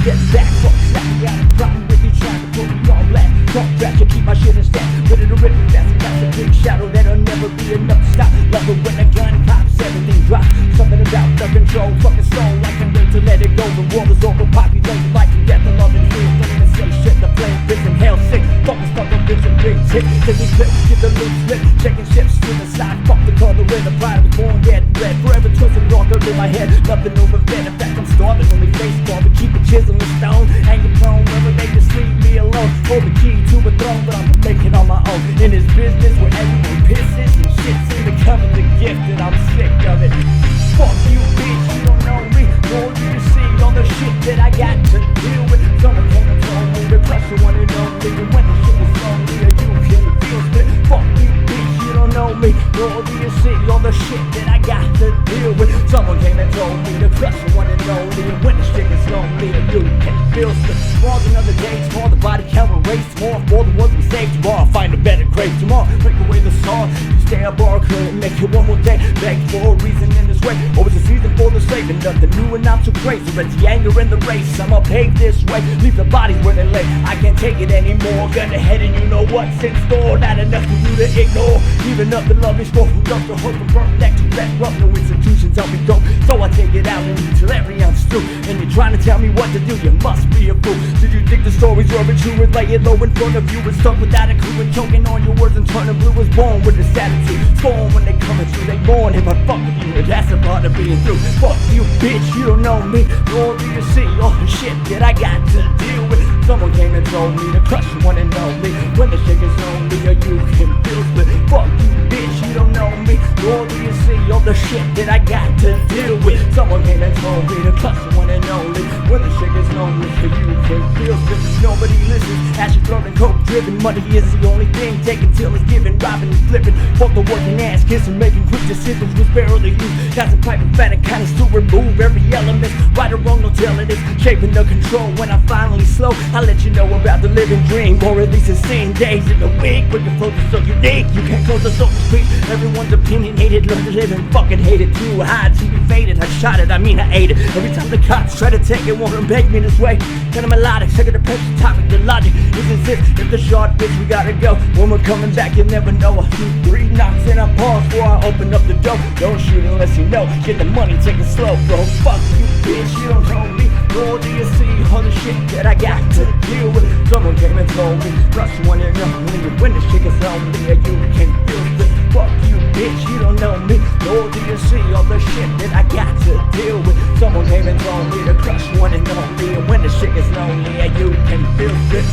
Get back, fuck slack, I got a problem with you trying to put me on black. Talk back and keep my shit in stack. Ready to rip it fast, that's a big shadow that'll never be enough to stop. Love it when a gun pops, everything drops. Something about the control, fucking soul. I can't wait to let it go. The world is overpopulated, life and death, and love and fear. Don't even say shit, the flame, prison, hell sick. Focus on the vision, big tick. Take me clip, get the loose slip. Checking ships to the side, fuck the color in the pride. I was born dead, red, forever twisted, darker in my head. Nothing over fed, in fact I'm starving, only baseball. But keep a chisel and stone, hanging prone, never make this leave me alone. Hold the key to a throne, but I'm making on my own. In this business where everyone pisses and shit's in becoming the gift, and I'm sick of it. Fuck you, bitch, you don't know me, nor do you see all the shit that I got to deal with. Someone came and told me the pressure one and only, and when the shit was lonely, you can feel split. Fuck you, bitch, you don't know me, nor do you see all the shit that I got to deal with. Someone came and told me the pressure one and only, and when the shit is lonely, you can feel split. Tomorrow's another day, tomorrow the body count will race. Tomorrow for the ones we saved, tomorrow I'll find a better grave. Tomorrow break away the song, you stay up or couldn't make it one more day. Beg for a reason in this way, always a season for the saving. Nothing new and I'm too crazy, but the anger in the race. I'ma pave this way, leave the bodies where they lay. I can't take it anymore, gun to head and you know what's in store. Not enough for you to ignore, even up the love is for who loves to hurt and burn neck to back. Rough no institutions help me go, so I take it out and you till every ounce through. And you're trying to tell me what to do, you must be a fool. Did you think the story's rubber true and lay it low in front of you and stuck without a clue and choking on your words and turning blue? Was born with this attitude, scorn when they coming through. They mourn if I fuck with you, and that's a part of being through. Fuck you, bitch, you don't know me, nor do you see all the shit that I got to deal with. Someone came and told me to crush one and only, when the shit is lonely, or you can feel split. Fuck you, bitch, you don't know me, nor do you see all the shit that I got to deal with. Someone came and told me to crush one and only, when the shit is lonely, or you can feel split. Nobody listens, ashes flirting, coke driven. Money is the only thing taken till it's given, robbing and flipping. Fuck the working ass kissing, making quick decisions was barely used. Got some pipe and fat and kinda to remove every element. Right or wrong, no telling it's shaping the control. When I finally slow, I'll let you know about the living dream, or at least it's 10 days in a week. With the focus so unique, you can't close the social street. Everyone's opinionated, learn to live and fucking hate it. Too high to be faded, I shot it, I mean I ate it. Every time the cops try to take it, wanna beg me this way. Kinda melodic, second the pressure topic, the logic isn't this. If the short bitch, we gotta go. When we're coming back, you'll never know. 2, 3 knocks and I pause before I open up the door. Don't shoot unless you know, get the money, take it slow, bro. Fuck you, bitch, you don't know me, nor do you see all the shit that I got to deal with. Someone came and told me, rush one and only, when the shit is lonely, you can feel it. Fuck you, bitch, you don't know me, nor do you see all the shit that I got to deal with. Someone came and told me to crush one and only, and when the shit is lonely, you can feel it.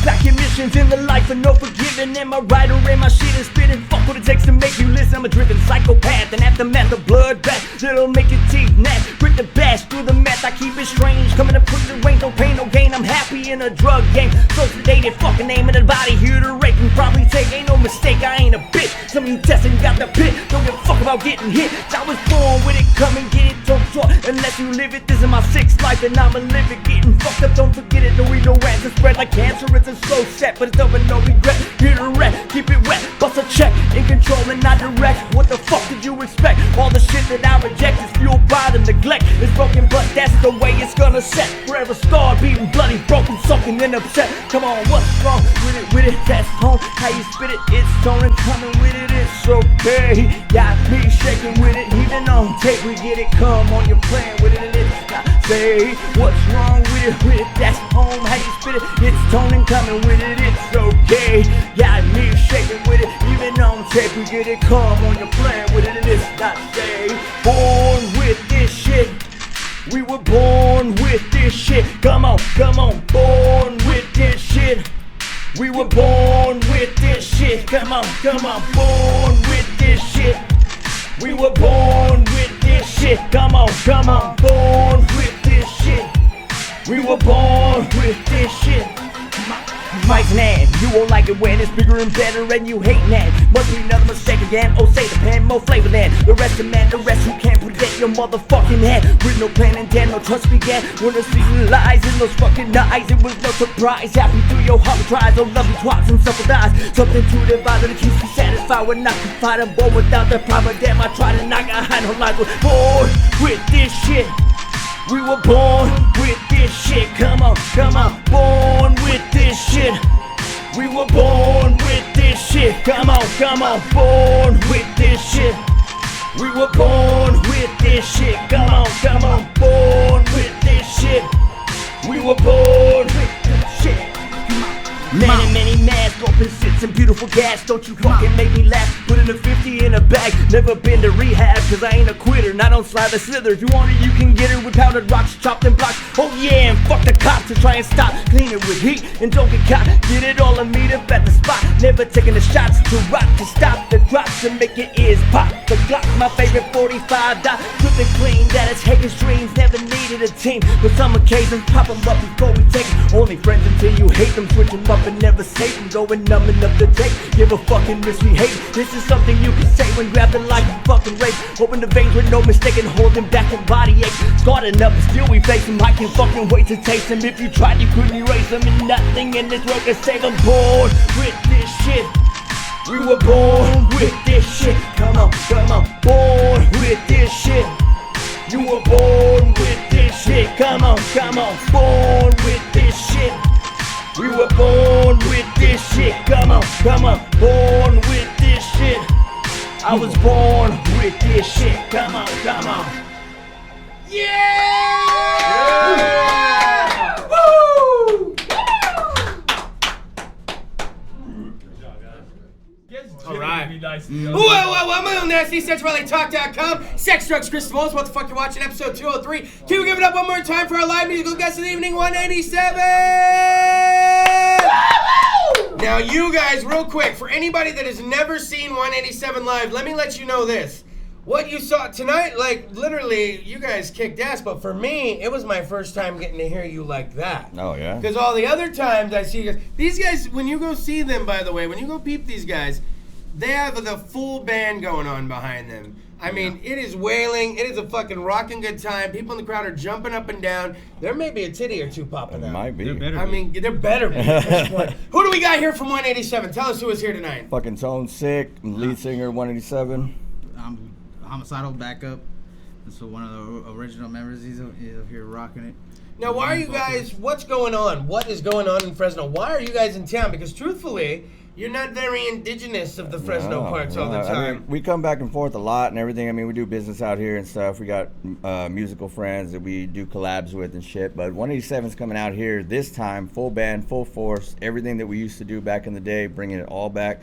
Back emissions in the life of no forgiving. Am I right or am I shit and spitting? Fuck what it takes to make you listen. I'm a driven psychopath, and aftermath of bloodbath that'll make your teeth gnat. Bring the bash through the meth, I keep it strange. Coming to put the range, no pain, no gain. I'm happy in a drug game. So sedated, fucking aiming at the body here to rape and probably take. Ain't no mistake, I ain't a bitch. Some of you testing got the pit. Don't give a fuck about getting hit. I was born with it, come and get it. Don't talk unless you live it. This is my sixth life and I'ma live it. Getting fucked up, don't forget it. No, we no answer. Spread like cancer, it's a slow set, but it's over no regret. Here to wreck, keep it wet. Bust a check, in control and not direct. What the fuck did you expect? All the shit that I reject is fueled by the neglect. It's broken, but that's the way it's gonna set. Forever scarred, beaten, bloody, broken, sucking, and upset. Come on, what's wrong with it? With it, that's home. How you spit it, it's tone and coming with it, it's okay. Got me shaking with it, even on tape. We get it, come on, you're playing with it, and it's not say. What's wrong with it? With it, that's home. How you spit it, it's tone and coming with it, it's okay. Got me shaking with it, even on tape. We get it, come on, you're playing with it, and it's not say. Born with this shit. We were born with this shit. Come on, born with this shit. We were born with this shit. Come on, born with this shit. We were born with this shit. Come on, born with this shit. We were born with this shit. Mike's nan, you won't like it when it's bigger and better and you hate nan. Must be another mistake again, oh say the pen, more flavor than the rest of man, the rest who can't predict your motherfucking head. With no plan and then no trust began. When the season lies in those fucking eyes, it was no surprise. Happy through your heart tries, oh lovely twats and supple dies. Something to divide that keeps me satisfied when I can fight a boy without the proper damn. I try to knock out no life, we're born with this shit. We were born with this shit. Come on, born with this shit. We were born with this shit. Come on, born with this shit. We were born with this shit. Come on, born with this shit. We were born with this shit. Many masks, open sits and beautiful gas. Don't you fucking make me laugh. Putting a 50 in a bag. Never been to rehab, cause I ain't a quitter. And I don't slide a slither. If you want it, you can get it with powdered rocks, chopped and blocks. Oh yeah, and fuck the cops to try and stop. Clean it with heat and don't get caught. Get it all and meet up at the spot. Never taking the shots to rock, to stop the drops and make your ears pop. The Glock, my favorite 45 dot. Good and clean, that is hating streams. Never needed a team, but some occasions pop them up before we take them. Only friends until you hate them. Switch them up and never save them. Going numbing up the tape. Give a fucking misbehave. This is something you can say when grabbing like a fucking rape. Open the veins with no mistake and holding back and body ache. Scarred enough, but still we face them. I can't fucking wait to taste them. If you tried, you couldn't erase them. And nothing in this world can save them. Born with this shit. We were born with this shit. Come on, born with this shit. You were born with this shit. Come on, born with this shit. We were born with this shit. Come on, born with this shit. I was born with this shit. Come on. Yeah! Woo!
All right. Well, I'm on Nasty SexRallyTalk.com. Sex, drugs, Kris DeVold. What the fuck you're watching? Episode 203. Can we give it up one more time for our live musical guest of the evening, 187? Now, you guys, real quick, for anybody that has never seen 187 live, let me let you know this. What you saw tonight, like, literally, you guys kicked ass, but for me, it was my first time getting to hear you like that.
Oh, yeah?
Because all the other times I see you guys, these guys, when you go see them, by the way, when you go peep these guys, they have the full band going on behind them. I mean, it is wailing. It is a fucking rocking good time. People in the crowd are jumping up and down. There may be a titty or two popping out.
Might be.
I mean, there better be at this point. Who do we got here from 187? Tell us who is here tonight.
Fucking Tone Sick, lead singer 187.
I'm homicidal backup. And so one of the original members, he's up here rocking it.
Now, why are you guys, what's going on? What is going on in Fresno? Why are you guys in town? Because truthfully, you're not very indigenous of the Fresno parts all the time.
I mean, we come back and forth a lot and everything. I mean, we do business out here and stuff. We got musical friends that we do collabs with and shit. But 187's coming out here this time, full band, full force, everything that we used to do back in the day, bringing it all back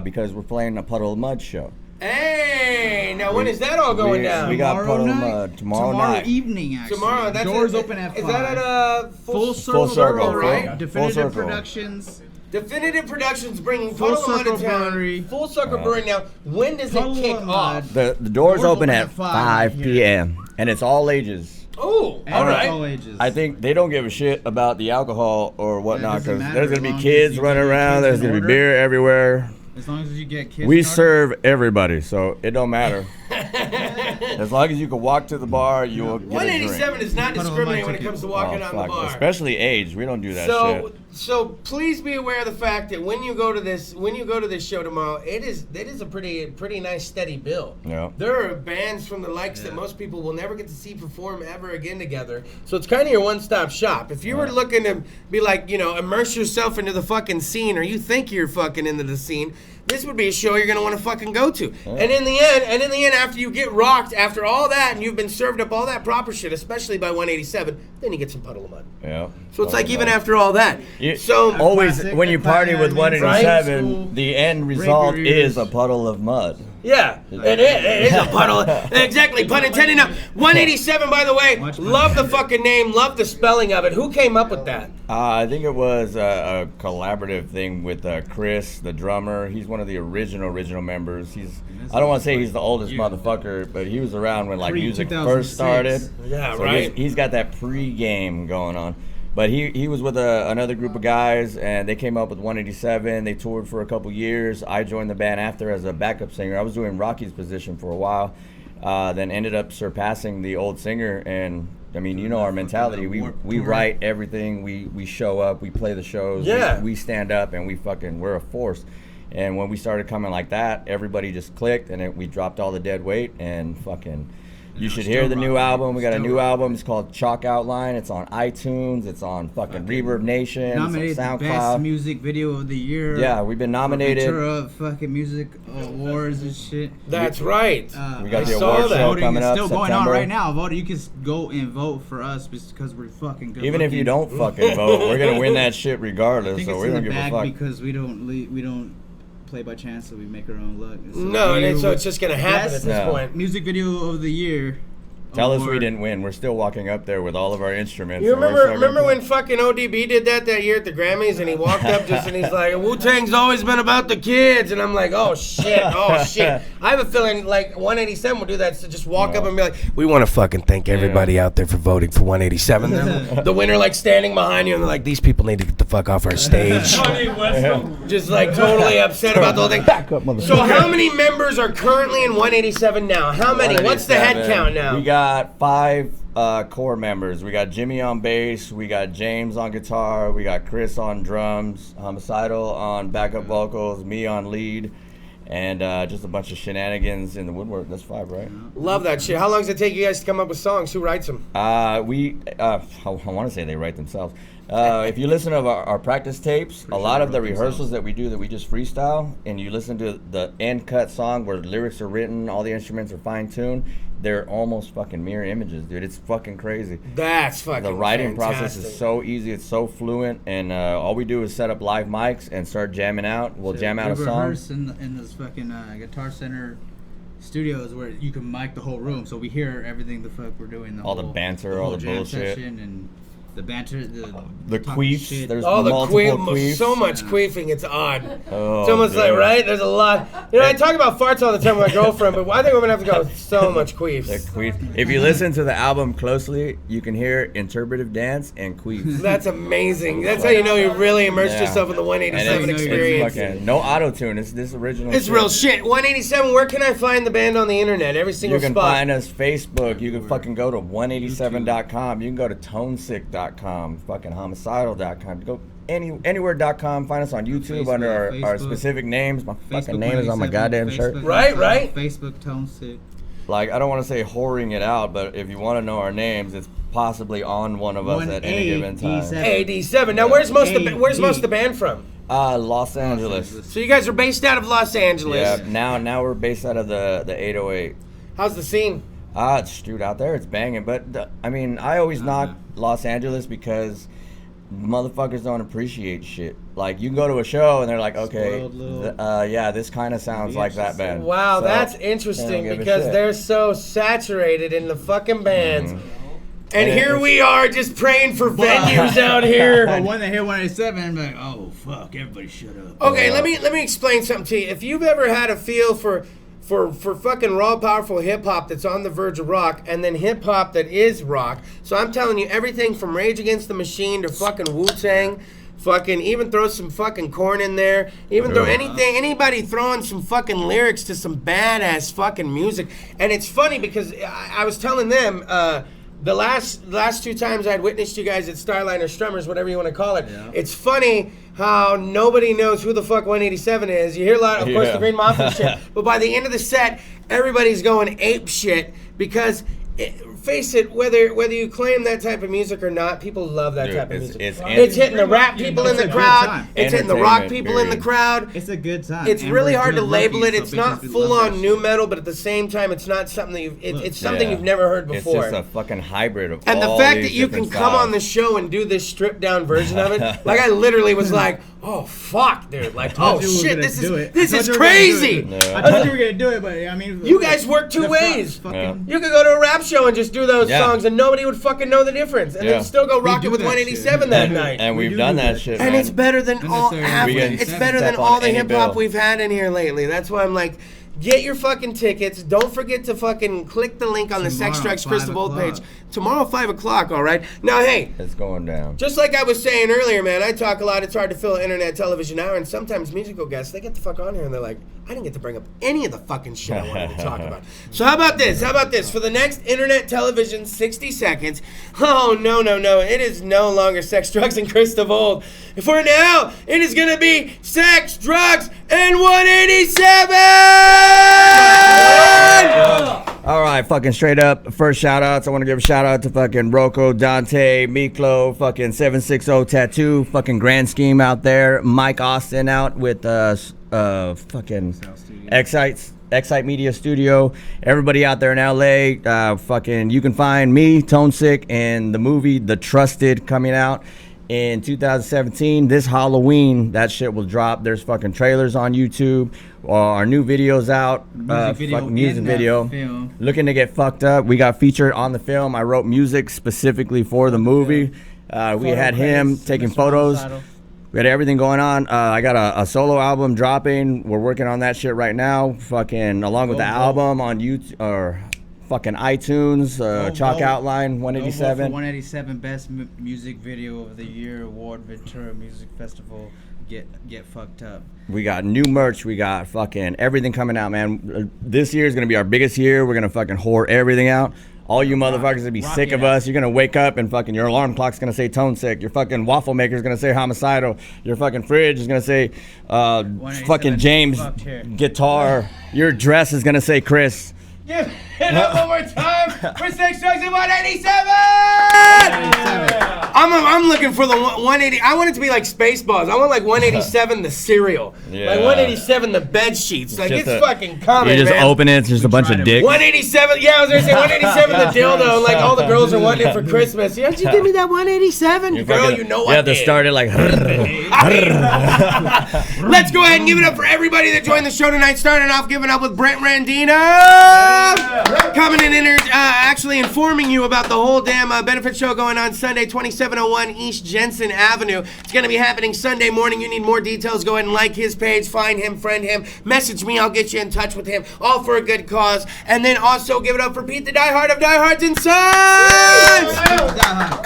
because we're playing a Puddle of Mud show.
Hey, now when is that all going down?
We got Puddle of Mud tomorrow night.
Evening, actually.
Tomorrow, that's
Doors open at 5.
Is that at
Full Circle,
right?
Definitive Productions.
Definitive Productions bringing
Full
Puddle of Mud to town.
Brewery.
Full Circle Brewery. Now, when does it kick off?
The doors open at 5 p.m. and it's all ages.
Oh,
And
all
it's
right.
all ages.
I think they don't give a shit about the alcohol or whatnot
doesn't
because
matter
there's gonna
as
be
long
kids
as you
running
get
around.
kids
There's
in
gonna be
order.
beer everywhere.
As long as you get kids.
We
in order.
serve everybody, so it don't matter. As long as you can walk to the bar, you will get a drink.
187 does not
Put on
discriminate
my
when it
ticket.
comes to walking out the bar.
Especially age. We don't do that
So,
shit.
so please be aware of the fact that when you go to this show tomorrow, it is a pretty nice steady bill.
Yeah.
There are bands from the likes that most people will never get to see perform ever again together. So it's kind of your one-stop shop. If you were looking to be like, immerse yourself into the fucking scene, or you think you're fucking into the scene, this would be a show you're gonna want to fucking go to. And in the end, after you get rocked, after all that, and you've been served up all that proper shit, especially by 187, then you get some Puddle of Mud.
Yeah.
So it's like even after all that. So
Always,
Classic,
when you
the
party with
classic,
187,
right?
the end result
Rears.
is a puddle of mud.
yeah, it is a puddle. Exactly, pun intended. Now, 187, by the way,
Much pun
love the
intended.
fucking name, love the spelling of it. Who came up with that?
I think it was a collaborative thing with Kris, the drummer. He's one of the original members. I don't want to say he's the oldest motherfucker, but he was around when like music first started.
Yeah,
So
right.
He's got that pre-game going on. But he was with another group of guys, and they came up with 187. They toured for a couple years. I joined the band after as a backup singer. I was doing Rocky's position for a while, then ended up surpassing the old singer. And I mean, you know our mentality. We write everything. We show up. We play the shows.
Yeah.
We stand up, and we're a force. And when we started coming like that, everybody just clicked, and we dropped all the dead weight, and fucking. You should hear the new album. We got a new album. It's called Chalk Outline. It's on iTunes. It's on fucking Reverb Nation.
Nominated
It's on
the best
SoundCloud.
music video of the year.
Yeah, we've been nominated.
Ventura fucking music awards and shit.
That's right.
We got
I
the
saw
award
that.
show
Voting
coming
is
up
still going on
September.
right now. Voting, you can go and vote for us because we're fucking good.
Even if you don't fucking vote, we're gonna win that shit
I
regardless.
think
So
it's
we
in
don't
the
give a
bag
fuck.
because we don't play by chance, so we make our own luck. It's a
No, and
video
so
with
it's just gonna happen at
best
this
Yeah.
point.
music video of the year.
Tell us we
award.
didn't win. We're still walking up there with all of our instruments.
You
and we're
remember
still gonna-
when fucking ODB did that year at the Grammys, and he walked up and he's like, Wu-Tang's always been about the kids, and I'm like, oh shit. I have a feeling like 187 will do that, so just walk up and be like, we want to fucking thank everybody out there for voting for 187. The winner like standing behind you, and they're like, these people need to get the fuck off our stage. Just like totally upset about the whole thing.
Back up, motherfucker.
So how many members are currently in 187 now? How many? What's the head
187.
count now?
We got 5 core members. We got Jimmy on bass. We got James on guitar. We got Chris on drums. Homicidal on backup vocals. Me on lead. And just a bunch of shenanigans in the woodwork. That's 5, right?
Love that shit. How long does it take you guys to come up with songs? Who writes them?
I want to say they write themselves. If you listen to our practice tapes, a lot of the rehearsals that we do that we just freestyle, and you listen to the end cut song where lyrics are written, all the instruments are fine-tuned, they're almost fucking mirror images, dude. It's fucking crazy.
That's fucking
The writing process
fantastic.
is so easy, it's so fluent, and all we do is set up live mics and start jamming out. We'll jam out a
We
song.
rehearse in this fucking Guitar Center studios where you can mic the whole room, so we hear everything the fuck we're doing.
All the banter, all
whole
the
jam
bullshit.
session and the banter,
The
talking
queefs,
shit.
there's
Oh, the
multiple
queef,
queefs.
so much queefing, it's odd.
Oh,
It's almost like,
dude.
right? There's a lot. I talk about farts all the time with my girlfriend, but I think we're gonna have to go so much
The
queefs.
queef. If you listen to the album closely, you can hear interpretive dance and queefs.
That's amazing. That's how you know you really immersed
Yeah.
yourself in the 187
And it's
experience.
fucking no auto-tune. It's this original
It's
shit.
real shit. 187, where can I find the band on the internet? Every single
You can
spot.
find us Facebook. You can fucking go to 187.com. You can go to tonesick.com, fucking homicidal.com. Go anywhere.com. Find us on YouTube
Facebook,
under our
Facebook.
specific names. My fucking
Facebook
name is on my
187,
goddamn shirt.
Facebook
Right,
187,
right.
Facebook Tone Sick.
Like, I don't want to say whoring it out, but if you want to know our names, it's possibly on one of us at any given time.
187.
87. Now, where's most of the band from?
Los Angeles.
So you guys are based out of Los Angeles.
Yeah, now we're based out of the 808.
How's the scene?
Dude, out there it's banging. But I mean, I always knock Los Angeles because motherfuckers don't appreciate shit. Like, you can go to a show and they're like, okay,
Spoiled little
yeah, this kind of sounds like that band.
Wow,
So,
that's
they don't
interesting
give a
because
shit.
they're so saturated in the fucking bands. And
And
here
it's-
we are just praying for venues out
But
here.
when they hear 187, I'm like, oh fuck, everybody shut up.
Okay, let me explain something to you. If you've ever had a feel for for fucking raw, powerful hip hop that's on the verge of rock, and then hip hop that is rock. So I'm telling you, everything from Rage Against the Machine to fucking Wu-Tang, fucking even throw some fucking Korn in there, even throw anybody throwing some fucking lyrics to some badass fucking music. And it's funny because I was telling them, the last 2 times I'd witnessed you guys at Starline or Strummers, whatever you want to call it, it's funny how nobody knows who the fuck 187 is. You hear a lot, of course, the Green Mafia shit, but by the end of the set, everybody's going ape shit because, face it, whether you claim that type of music or not, people love that type of music. It's hitting the rap people in the crowd. It's hitting the rock people in the crowd.
It's a good time.
It's really hard to label it. It's not full on new metal, but at the same time, it's not something that it's something you've never heard before.
It's just a fucking hybrid of
and
all
the fact
these
that you can
different
come
styles.
on the show and do this stripped down version of it, like I literally was like, oh fuck, dude, like oh shit, this is crazy.
I thought you were gonna do it, but I mean,
You guys work 2 ways. You could go to a rap show and just do those songs, and nobody would fucking know the difference, and then still go rock it with 187 that night.
And we've done that shit,
And
man.
it's better than all it's better than all the hip hop we've had in here lately. That's why I'm like, get your fucking tickets. Don't forget to fucking click the link on the Sex Drugs Kris DeVold page. Tomorrow, 5 o'clock, all right? Now, hey.
It's going down.
Just like I was saying earlier, man, I talk a lot. It's hard to fill an internet television hour, and sometimes musical guests, they get the fuck on here, and they're like, I didn't get to bring up any of the fucking shit I wanted to talk about. So how about this? For the next internet television 60 seconds, oh, no. It is no longer Sex, Drugs, and Kris DeVold. For now, it is going to be Sex, Drugs, and 187!
All right, fucking straight up. First shout outs. I want to give a shout out to fucking Rocco, Dante, Miklo, fucking 760 Tattoo, fucking Grand Scheme out there. Mike Austin out with fucking Excite Media Studio. Everybody out there in LA, fucking you can find me, Tone Sick, and the movie The Trusted coming out in 2017. This Halloween, that shit will drop. There's fucking trailers on YouTube. Our new video's out. Music video. Looking to get fucked up. We got featured on the film. I wrote music specifically for the movie. We had him taking photos. We had everything going on. I got a solo album dropping. We're working on that shit right now. Fucking along with the album on YouTube or fucking iTunes. Chalk Outline 187.
187 Best Music Video of the Year Award, Ventura Music Festival. Get fucked up.
We got new merch. We got fucking everything coming out, man. This year is gonna be our biggest year. We're gonna fucking whore everything out. All you motherfuckers gonna be sick of us. You're gonna wake up and fucking your alarm clock's gonna say Tone Sick. Your fucking waffle maker's gonna say Homicidal. Your fucking fridge is gonna say fucking James Guitar. Your dress is gonna say Chris.
Give it up one more time for Sex, Drugs, and 187! I'm looking for the 180. I want it to be like Spaceballs. I want like 187 the cereal.
Yeah.
Like 187 the bed sheets. Like
Just
it's fucking coming,
You just
man.
open it, it's just a bunch of dicks.
187, yeah, I was gonna say 187 the dildo. Like all the girls are wanting it for Christmas. Yeah, did you give me that 187? Girl, you know what?
You have to start it like.
Let's go ahead and give it up for everybody that joined the show tonight. Starting off giving up with Brent Randino. Coming in and actually informing you about the whole damn benefit show going on Sunday, 2701 East Jensen Avenue. It's going to be happening Sunday morning. You need more details, go ahead and like his page, find him, friend him, message me, I'll get you in touch with him. All for a good cause. And then also give it up for Pete the Diehard of Diehards and Sons!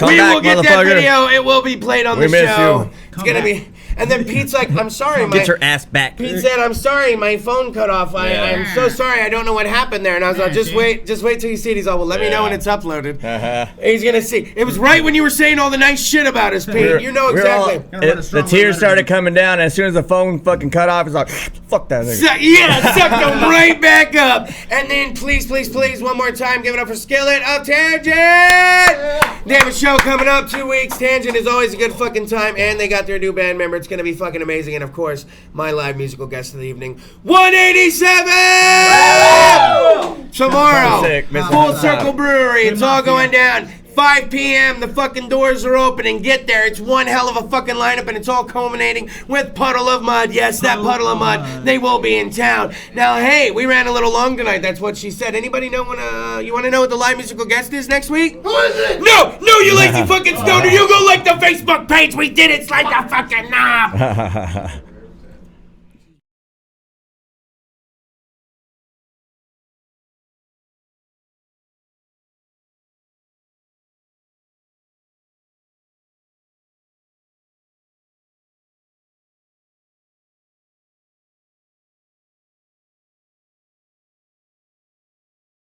We will get that video. It will be played on the show. It's going to be... And then Pete's like, I'm sorry.
Get your ass back.
Pete said, I'm sorry, my phone cut off. I'm so sorry, I don't know what happened there. And I was like, just wait till you see it. He's like, well, let me know when it's uploaded. He's going to see. It was right when you were saying all the nice shit about us, Pete. You know exactly.
The tears started coming down, and as soon as the phone fucking cut off, it's like, fuck that nigga.
Sucked them right back up. And then please, one more time, give it up for Skillet of Tangent. They have a show coming up, 2 weeks. Tangent is always a good fucking time, and they got their new band member. It's going to be fucking amazing. And of course, my live musical guest of the evening, 187! Tomorrow, Full Circle Brewery. It's all going down. 5 p.m. The fucking doors are opening. Get there. It's one hell of a fucking lineup, and it's all culminating with Puddle of Mud. Yes, that Puddle of Mud. They will be in town. Now, hey, we ran a little long tonight. That's what she said. Anybody know when you want to know what the live musical guest is next week? Who is it? No, you lazy fucking stoner. You go like the Facebook page. We did it. Slide the fucking knob.